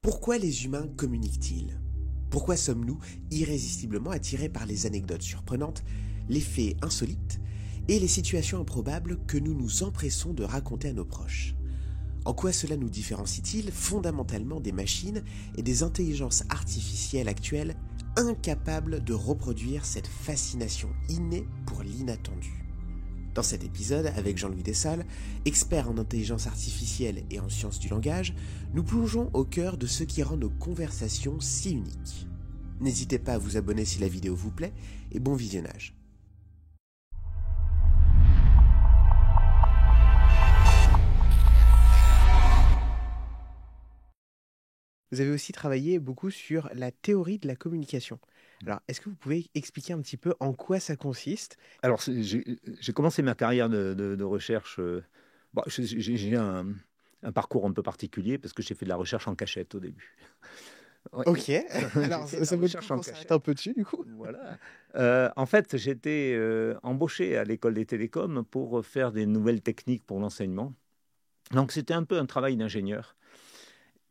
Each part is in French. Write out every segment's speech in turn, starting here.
Pourquoi les humains communiquent-ils? Pourquoi sommes-nous irrésistiblement attirés par les anecdotes surprenantes, les faits insolites et les situations improbables que nous nous empressons de raconter à nos proches? En quoi cela nous différencie-t-il fondamentalement des machines et des intelligences artificielles actuelles incapables de reproduire cette fascination innée pour l'inattendu? Dans cet épisode, avec Jean-Louis Dessalles, expert en intelligence artificielle et en sciences du langage, nous plongeons au cœur de ce qui rend nos conversations si uniques. N'hésitez pas à vous abonner si la vidéo vous plaît et bon visionnage. Vous avez aussi travaillé beaucoup sur la théorie de la communication. Alors, est-ce que vous pouvez expliquer un petit peu en quoi ça consiste? Alors, j'ai commencé ma carrière de recherche. J'ai un parcours un peu particulier parce que j'ai fait de la recherche en cachette au début. Ouais. Ok, J'ai alors fait de ça la vaut le coup recherche en qu'on s'arrête cachette. un peu dessus du coup. Voilà. En fait, j'étais embauché à l'école des télécoms pour faire des nouvelles techniques pour l'enseignement. Donc, c'était un peu un travail d'ingénieur.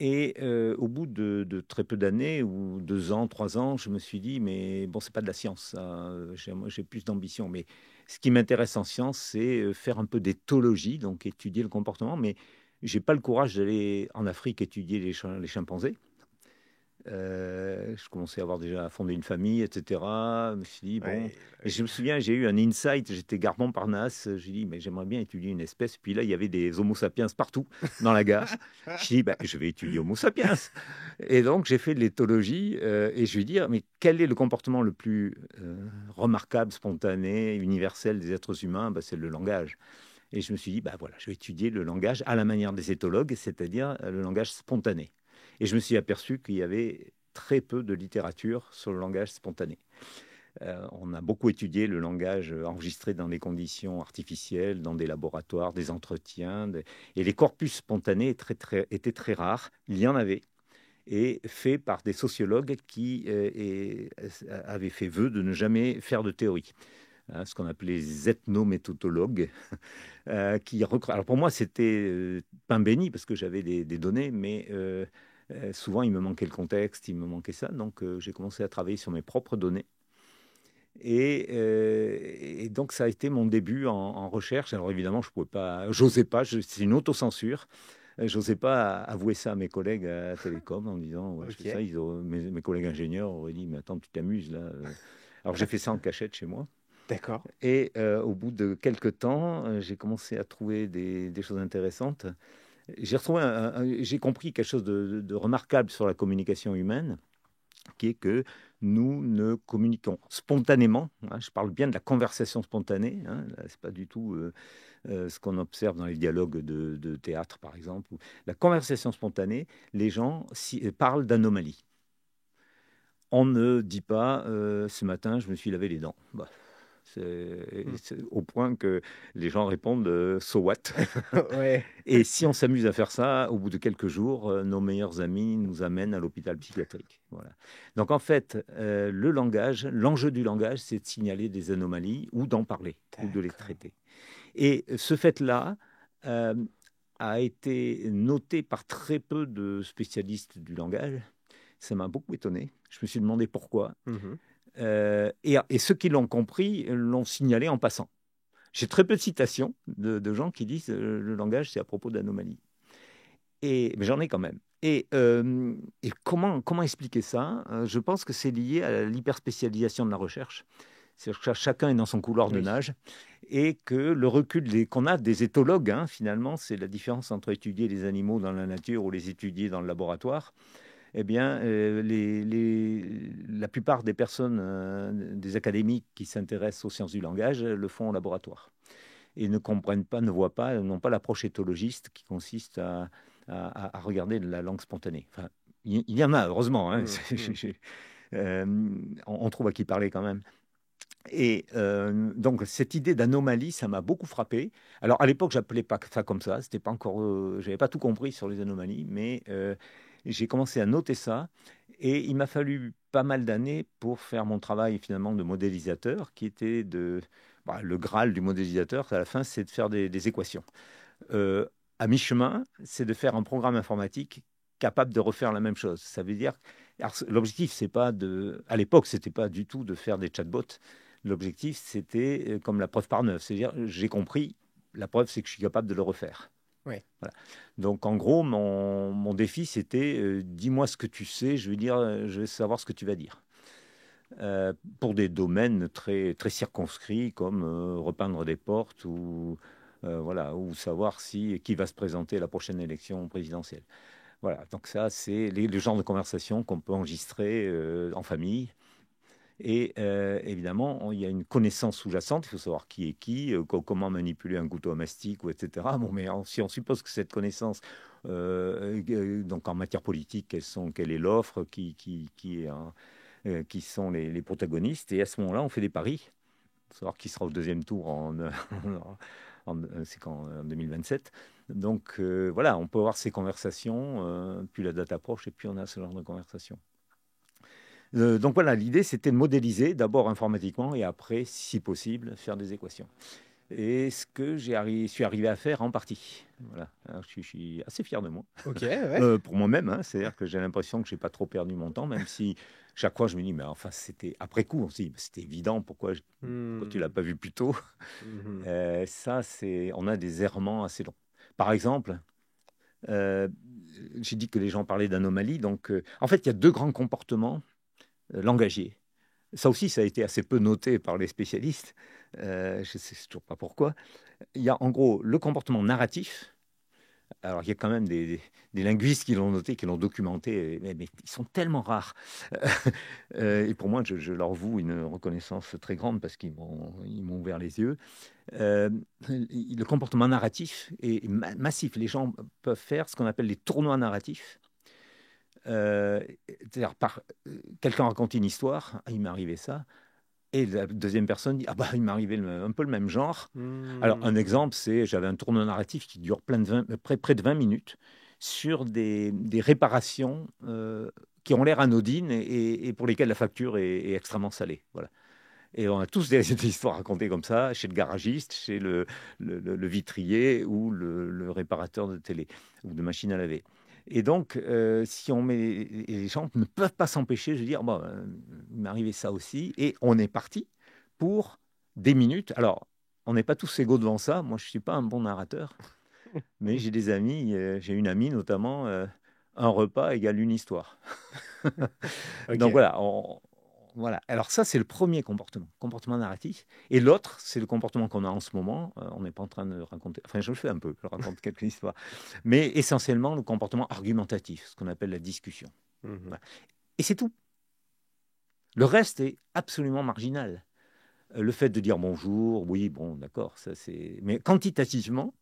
Et au bout de très peu d'années, ou 2 ans, 3 ans, je me suis dit, mais bon, c'est pas de la science, ça. Moi, j'ai plus d'ambition. Mais ce qui m'intéresse en science, c'est faire un peu d'éthologie, donc étudier le comportement. Mais j'ai pas le courage d'aller en Afrique étudier les chimpanzés. Je commençais à avoir déjà fondé une famille, etc. Je me suis dit, bon. Ouais, Et oui. je me souviens, j'ai eu un insight, j'étais gare Montparnasse. J'ai dit, mais j'aimerais bien étudier une espèce. Puis là, il y avait des Homo sapiens partout dans la gare. Je dit, bah, je vais étudier Homo sapiens. Et donc, j'ai fait de l'éthologie et je lui ai dit, mais quel est le comportement le plus remarquable, spontané, universel des êtres humains? Bah, c'est le langage. Et je me suis dit, bah voilà, je vais étudier le langage à la manière des éthologues, c'est-à-dire le langage spontané. Et je me suis aperçu qu'il y avait très peu de littérature sur le langage spontané. On a beaucoup étudié le langage enregistré dans des conditions artificielles, dans des laboratoires, des entretiens, et les corpus spontanés étaient très rares. Il y en avait, et fait par des sociologues qui avaient fait vœu de ne jamais faire de théorie. Hein, ce qu'on appelait les ethnométhodologues. Alors pour moi, c'était pain béni parce que j'avais des données, mais souvent il me manquait le contexte, il me manquait ça. Donc j'ai commencé à travailler sur mes propres données. Et donc ça a été mon début en recherche. Alors évidemment, je pouvais pas, j'osais pas, c'est une autocensure. J'osais pas avouer ça à mes collègues à Télécom en disant ouais, je fais ça. Ok, Mes collègues ingénieurs auraient dit mais attends, tu t'amuses là. Alors j'ai fait ça en cachette chez moi. d'accord. Et au bout de quelques temps, j'ai commencé à trouver des choses intéressantes. J'ai compris quelque chose de remarquable sur la communication humaine, qui est que nous ne communiquons spontanément. Hein, je parle bien de la conversation spontanée. Hein, c'est pas du tout ce qu'on observe dans les dialogues de théâtre, par exemple. La conversation spontanée, les gens parlent d'anomalies. On ne dit pas ce matin, je me suis lavé les dents. Bah, Hmm. c'est au point que les gens répondent so what. Ouais, Et si on s'amuse à faire ça, au bout de quelques jours, nos meilleurs amis nous amènent à l'hôpital psychiatrique. Voilà. Donc en fait, le langage, l'enjeu du langage, c'est de signaler des anomalies ou d'en parler ou de les d'accord. traiter. Et ce fait-là euh, a été noté par très peu de spécialistes du langage. Ça m'a beaucoup étonné. Je me suis demandé pourquoi. Mhm. Et ceux qui l'ont compris l'ont signalé en passant. J'ai très peu de citations de gens qui disent le langage, c'est à propos d'anomalies. Mais j'en ai quand même. Et comment expliquer ça? Je pense que c'est lié à l'hyperspécialisation de la recherche. C'est-à-dire que chacun est dans son couloir de Oui, nage et que le recul qu'on a des éthologues, hein, finalement, c'est la différence entre étudier les animaux dans la nature ou les étudier dans le laboratoire. Eh bien, la plupart des personnes, des académiques qui s'intéressent aux sciences du langage, le font au laboratoire et ne comprennent pas, ne voient pas, n'ont pas l'approche éthologiste qui consiste à regarder la langue spontanée. Enfin, il y en a, heureusement. Hein, hmm, hmm. euh, on trouve à qui parler quand même. Et donc cette idée d'anomalie, ça m'a beaucoup frappé. Alors à l'époque, j'appelais pas ça comme ça. C'était pas encore, j'avais pas tout compris sur les anomalies, mais j'ai commencé à noter ça. Et il m'a fallu pas mal d'années pour faire mon travail finalement de modélisateur, qui était le Graal du modélisateur. À la fin, c'est de faire des équations. Euh, à mi-chemin, c'est de faire un programme informatique capable de refaire la même chose. Ça veut dire, l'objectif, c'est pas à l'époque, c'était pas du tout de faire des chatbots. L'objectif, c'était comme la preuve par neuf. C'est-à-dire, j'ai compris, la preuve, c'est que je suis capable de le refaire. Ouais. Voilà. Donc, en gros, mon défi, c'était dis-moi ce que tu sais, je vais savoir ce que tu vas dire. Pour des domaines très, très circonscrits, comme repeindre des portes voilà, ou savoir qui va se présenter à la prochaine élection présidentielle. Voilà, donc ça, c'est le genre de conversation qu'on peut enregistrer en famille. Et évidemment, il y a une connaissance sous-jacente. Il faut savoir qui est qui, comment manipuler un couteau à mastic, etc. Bon, mais si on suppose que cette connaissance, donc en matière politique, quelle est l'offre, qui sont les protagonistes. Et à ce moment-là, on fait des paris. Pour savoir qui sera au deuxième tour c'est en 2027. Donc voilà, on peut avoir ces conversations, puis la date approche, et puis on a ce genre de conversation. Donc voilà, l'idée, c'était de modéliser d'abord informatiquement et après, si possible, faire des équations. Et ce que je suis arrivé à faire en partie. Voilà. Alors, je suis assez fier de moi. Ok, ouais. Pour moi-même, hein, c'est-à-dire que j'ai l'impression que je n'ai pas trop perdu mon temps, même si chaque fois je me dis, mais enfin, c'était après coup, on se dit, c'était évident, pourquoi tu ne l'as pas vu plus tôt? On a des errements assez longs. Par exemple, j'ai dit que les gens parlaient d'anomalies. Donc, en fait, il y a deux grands comportements langagiers. Ça aussi, ça a été assez peu noté par les spécialistes. Je ne sais toujours pas pourquoi. Il y a en gros le comportement narratif. Alors, il y a quand même des linguistes qui l'ont noté, qui l'ont documenté, mais ils sont tellement rares. Et pour moi, je leur voue une reconnaissance très grande parce qu'ils m'ont ouvert les yeux. Le comportement narratif est massif. Les gens peuvent faire ce qu'on appelle les tournois narratifs. C'est-à-dire, quelqu'un raconte une histoire, il m'est arrivé ça, et la deuxième personne dit, ah bah il m'est arrivé un peu le même genre. Alors, un exemple, c'est, j'avais un tournoi narratif qui dure près de 20 minutes sur des réparations qui ont l'air anodines et pour lesquelles la facture est extrêmement salée. Voilà. Et on a tous des histoires racontées comme ça, chez le garagiste, chez le vitrier ou le réparateur de télé ou de machine à laver. Et donc, si on met, et les gens ne peuvent pas s'empêcher de dire, bon, il m'est arrivé ça aussi, et on est parti pour des minutes. Alors, on n'est pas tous égaux devant ça. Moi, je ne suis pas un bon narrateur, mais j'ai des amis, j'ai une amie notamment, un repas égale une histoire. Donc Ok. voilà. Alors ça, c'est le premier comportement narratif. Et l'autre, c'est le comportement qu'on a en ce moment. On n'est pas en train de raconter, enfin je le fais un peu, je raconte quelques histoires, mais essentiellement le comportement argumentatif, ce qu'on appelle la discussion. Voilà. Et c'est tout. Le reste est absolument marginal. Le fait de dire bonjour, oui, bon, d'accord, ça c'est... Mais quantitativement,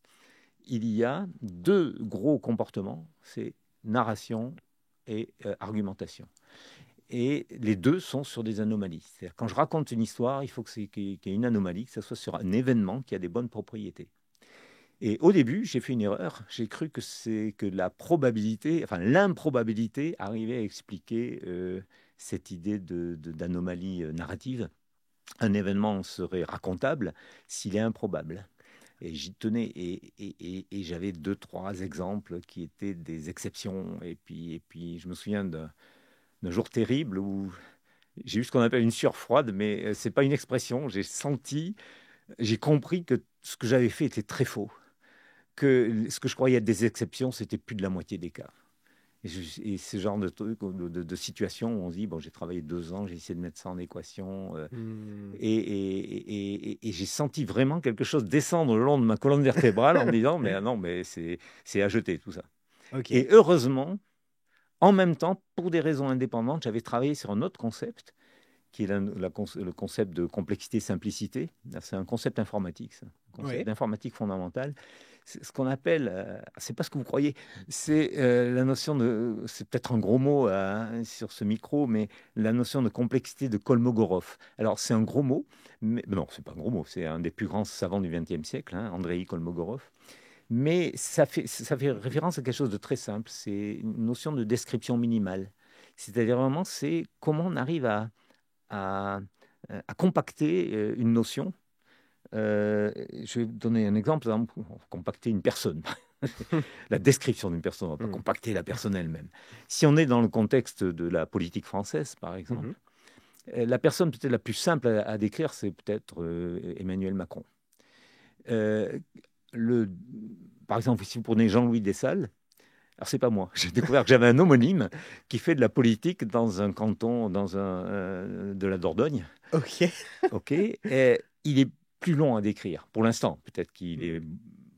il y a deux gros comportements, c'est narration et argumentation. Et les deux sont sur des anomalies. C'est-à-dire, quand je raconte une histoire, il faut qu'il y ait une anomalie, que ce soit sur un événement qui a des bonnes propriétés. Et au début, j'ai fait une erreur. J'ai cru que la probabilité, enfin l'improbabilité, arrivait à expliquer cette idée d'anomalie narrative. Un événement serait racontable s'il est improbable. Et j'y tenais, et j'avais deux, trois exemples qui étaient des exceptions. Et puis je me souviens d'un jour terrible où j'ai eu ce qu'on appelle une sueur froide, mais c'est pas une expression. J'ai compris que ce que j'avais fait était très faux, que ce que je croyais être des exceptions, c'était plus de la moitié des cas. Et ce genre de truc, de situation où on se dit, bon, j'ai travaillé 2 ans, j'ai essayé de mettre ça en équation, et j'ai senti vraiment quelque chose descendre le long de ma colonne vertébrale en me disant, mais non, mais c'est à jeter tout ça. Ok. Et heureusement, en même temps, pour des raisons indépendantes, j'avais travaillé sur un autre concept, qui est le concept de complexité-simplicité. C'est un concept informatique, ça, un concept Ouais. d'informatique fondamentale. C'est ce qu'on appelle, c'est pas ce que vous croyez, c'est la notion de, c'est peut-être un gros mot sur ce micro, mais la notion de complexité de Kolmogorov. Alors c'est un gros mot, mais non, c'est pas un gros mot, c'est un des plus grands savants du XXe siècle, hein, Andrei Kolmogorov. Mais ça fait référence à quelque chose de très simple, c'est une notion de description minimale. C'est-à-dire vraiment, c'est comment on arrive à, à compacter une notion. Je vais vous donner un exemple, compacter une personne. La description d'une personne, on ne va pas compacter la personne elle-même. Si on est dans le contexte de la politique française, par exemple, la personne peut-être la plus simple à décrire, c'est peut-être Emmanuel Macron. Par exemple, si vous prenez Jean-Louis Dessalles, alors c'est pas moi, j'ai découvert que j'avais un homonyme qui fait de la politique dans un canton de la Dordogne. Ok. Et il est plus long à décrire, pour l'instant. Peut-être qu'il est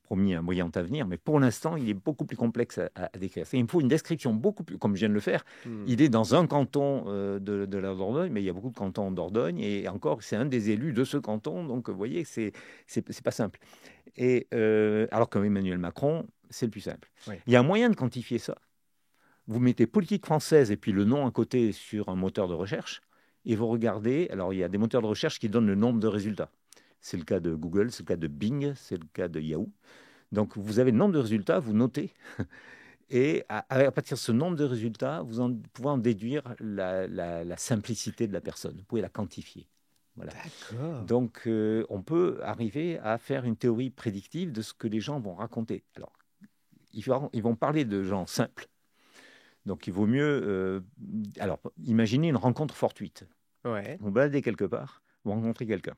promis un brillant avenir, mais pour l'instant, il est beaucoup plus complexe à décrire. Il me faut une description beaucoup plus, comme je viens de le faire. Il est dans un canton de la Dordogne, mais il y a beaucoup de cantons en Dordogne, et encore, c'est un des élus de ce canton, donc vous voyez, c'est pas simple. Et alors qu'Emmanuel Macron, c'est le plus simple. Oui. Il y a un moyen de quantifier ça. Vous mettez politique française et puis le nom à côté sur un moteur de recherche, et vous regardez, alors il y a des moteurs de recherche qui donnent le nombre de résultats. C'est le cas de Google, c'est le cas de Bing, c'est le cas de Yahoo. Donc, vous avez le nombre de résultats, vous notez. Et à partir de ce nombre de résultats, vous pouvez en déduire la simplicité de la personne. Vous pouvez la quantifier. Voilà. D'accord. Donc, on peut arriver à faire une théorie prédictive de ce que les gens vont raconter. Alors, ils vont parler de gens simples. Donc, il vaut mieux... alors, imaginez une rencontre fortuite. Ouais. Vous baladez quelque part, vous rencontrez quelqu'un.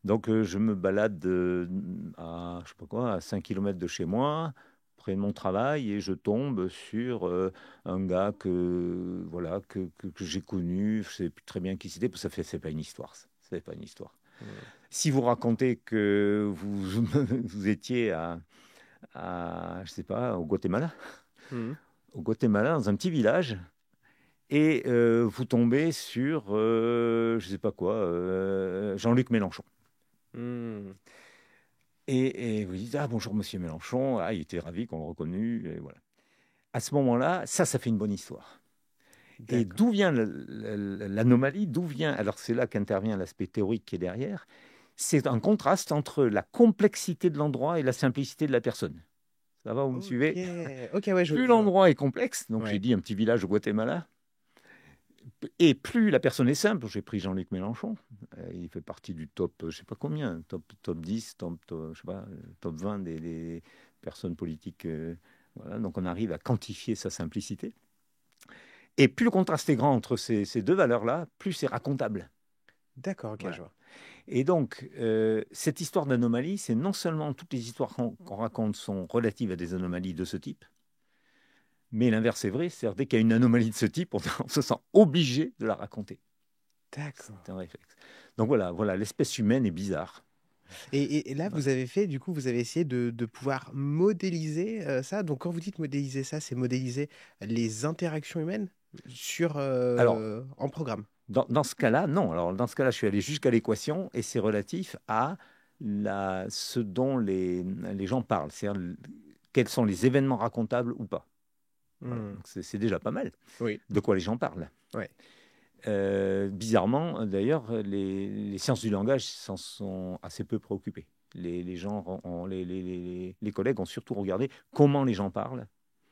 Donc, je me balade à 5 km de chez moi, près de mon travail, et je tombe sur un gars que j'ai connu. Je ne sais plus très bien qui c'était, parce que c'est pas une histoire. C'est pas une histoire. Ouais. Si vous racontez que vous étiez je sais pas, au Guatemala, au Guatemala, dans un petit village, et vous tombez sur, je sais pas quoi, Jean-Luc Mélenchon. Et vous dites, bonjour monsieur Mélenchon, il était ravi qu'on le reconnût, et voilà. À ce moment-là, ça fait une bonne histoire. D'accord. Et d'où vient l'anomalie, alors c'est là qu'intervient l'aspect théorique qui est derrière, c'est un contraste entre la complexité de l'endroit et la simplicité de la personne. Ça va, vous me suivez? Ouais, plus l'endroit est complexe, donc j'ai dit un petit village au Guatemala, et plus la personne est simple. J'ai pris Jean-Luc Mélenchon, il fait partie du top, je ne sais pas combien, top 10, je sais pas, top 20 des personnes politiques. Voilà. Donc on arrive à quantifier sa simplicité. Et plus le contraste est grand entre ces deux valeurs-là, plus c'est racontable. D'accord, ok, voilà. Je vois. Et donc, cette histoire d'anomalie, c'est non seulement toutes les histoires qu'on raconte sont relatives à des anomalies de ce type, mais l'inverse est vrai, c'est-à-dire dès qu'il y a une anomalie de ce type, on se sent obligé de la raconter. D'accord. C'est un réflexe. Donc voilà, l'espèce humaine est bizarre. Et là, vous avez essayé de pouvoir modéliser ça. Donc, quand vous dites modéliser ça, c'est modéliser les interactions humaines en programme. Dans ce cas-là, non. Alors, dans ce cas-là, je suis allé jusqu'à l'équation et c'est relatif à ce dont les gens parlent. C'est-à-dire quels sont les événements racontables ou pas. Voilà. Donc c'est déjà pas mal. Oui. De quoi les gens parlent. Ouais. Bizarrement, d'ailleurs, les sciences du langage s'en sont assez peu préoccupées. Les gens, les collègues ont surtout regardé comment les gens parlent,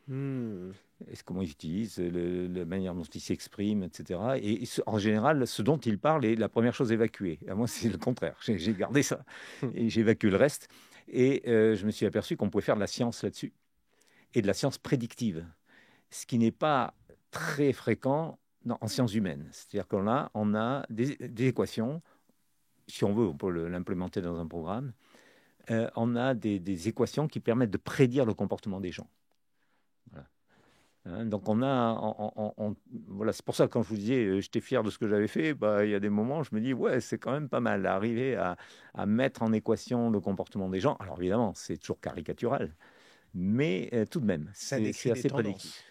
comment ils utilisent, la manière dont ils s'expriment, etc. Et en général, ce dont ils parlent est la première chose évacuée. À moi, c'est le contraire. J'ai gardé ça et j'ai évacué le reste. Et je me suis aperçu qu'on pouvait faire de la science là-dessus et de la science prédictive. Ce qui n'est pas très fréquent en sciences humaines. C'est-à-dire qu'on a des équations, si on veut, on peut l'implémenter dans un programme, on a des équations qui permettent de prédire le comportement des gens. Voilà. Donc voilà, c'est pour ça que quand je vous disais j'étais fier de ce que j'avais fait, il y a des moments où je me dis ouais, c'est quand même pas mal d'arriver à mettre en équation le comportement des gens. Alors évidemment, c'est toujours caricatural, mais tout de même, c'est assez prédictif.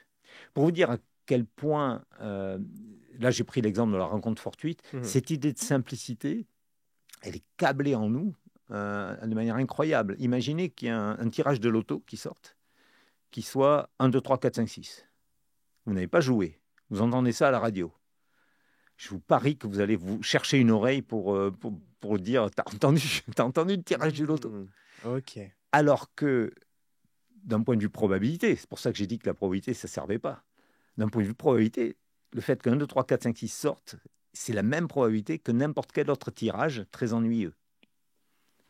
Pour vous dire à quel point, là j'ai pris l'exemple de la rencontre fortuite, cette idée de simplicité, elle est câblée en nous de manière incroyable. Imaginez qu'il y a un tirage de loto qui sorte, qui soit 1, 2, 3, 4, 5, 6. Vous n'avez pas joué, vous entendez ça à la radio. Je vous parie que vous allez vous chercher une oreille pour dire t'as entendu le tirage du loto. Ok. Alors que, d'un point de vue probabilité, c'est pour ça que j'ai dit que la probabilité, ça ne servait pas. D'un point de vue probabilité, le fait que 1, 2, 3, 4, 5, 6 sortent, c'est la même probabilité que n'importe quel autre tirage très ennuyeux.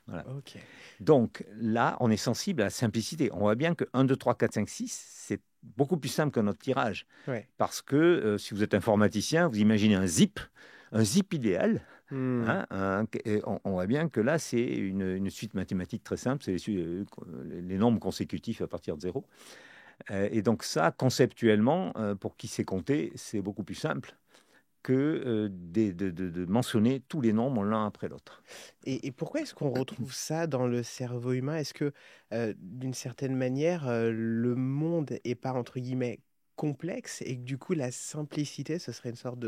Voilà. Ok. Donc là, on est sensible à la simplicité. On voit bien que 1, 2, 3, 4, 5, 6, c'est beaucoup plus simple que notre tirage. Ouais. Parce que si vous êtes informaticien, vous imaginez un zip idéal. Hmm. Et on voit bien que là, c'est une suite mathématique très simple, c'est les nombres consécutifs à partir de 0. Et donc ça, conceptuellement, pour qui sait compter, c'est beaucoup plus simple que de mentionner tous les nombres l'un après l'autre. Et pourquoi est-ce qu'on retrouve ça dans le cerveau humain? Est-ce que, d'une certaine manière, le monde est pas, entre guillemets, complexe et que du coup, la simplicité, ce serait une sorte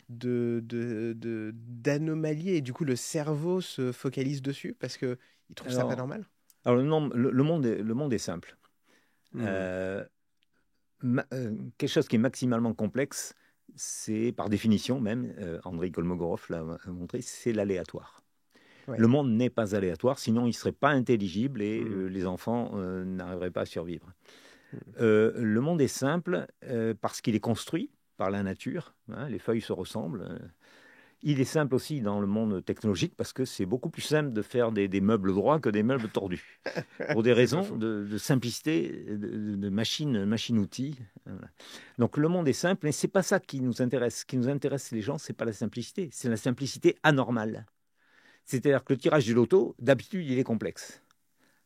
d'anomalie et du coup, le cerveau se focalise dessus parce qu'il trouve ça pas Alors, normal? alors le monde est simple. Hmm. Quelque chose qui est maximalement complexe, c'est par définition même, Andrei Kolmogorov l'a montré, c'est l'aléatoire. Ouais. Le monde n'est pas aléatoire, sinon il ne serait pas intelligible et Hmm. les enfants n'arriveraient pas à survivre. Hmm. Le monde est simple parce qu'il est construit par la nature, hein, les feuilles se ressemblent. Il est simple aussi dans le monde technologique parce que c'est beaucoup plus simple de faire des meubles droits que des meubles tordus. Pour des C'est pas raisons faux. de simplicité, de machine-outil. Voilà. Donc le monde est simple, mais c'est pas ça qui nous intéresse. Ce qui nous intéresse les gens, c'est pas la simplicité, c'est la simplicité anormale. C'est-à-dire que le tirage du loto, d'habitude, il est complexe.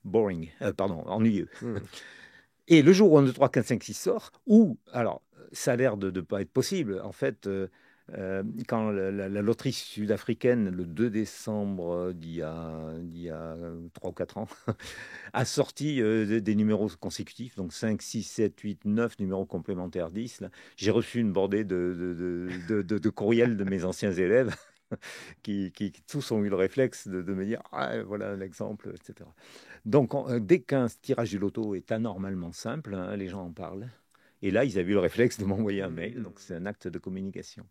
Boring, pardon, ennuyeux. Hmm. Et le jour où 1, 2, 3, 4, 5, 6 sort, ou, alors, ça a l'air de ne pas être possible. En fait, quand la loterie sud-africaine, le 2 décembre d'il y a 3 ou 4 ans, a sorti des numéros consécutifs, donc 5, 6, 7, 8, 9 numéros complémentaires 10. J'ai reçu une bordée de courriels de mes anciens élèves qui tous ont eu le réflexe de me dire ah, voilà l'exemple, etc. Donc, dès qu'un tirage du loto est anormalement simple, hein, les gens en parlent. Et là, ils avaient eu le réflexe de m'envoyer un mail. Donc, c'est un acte de communication.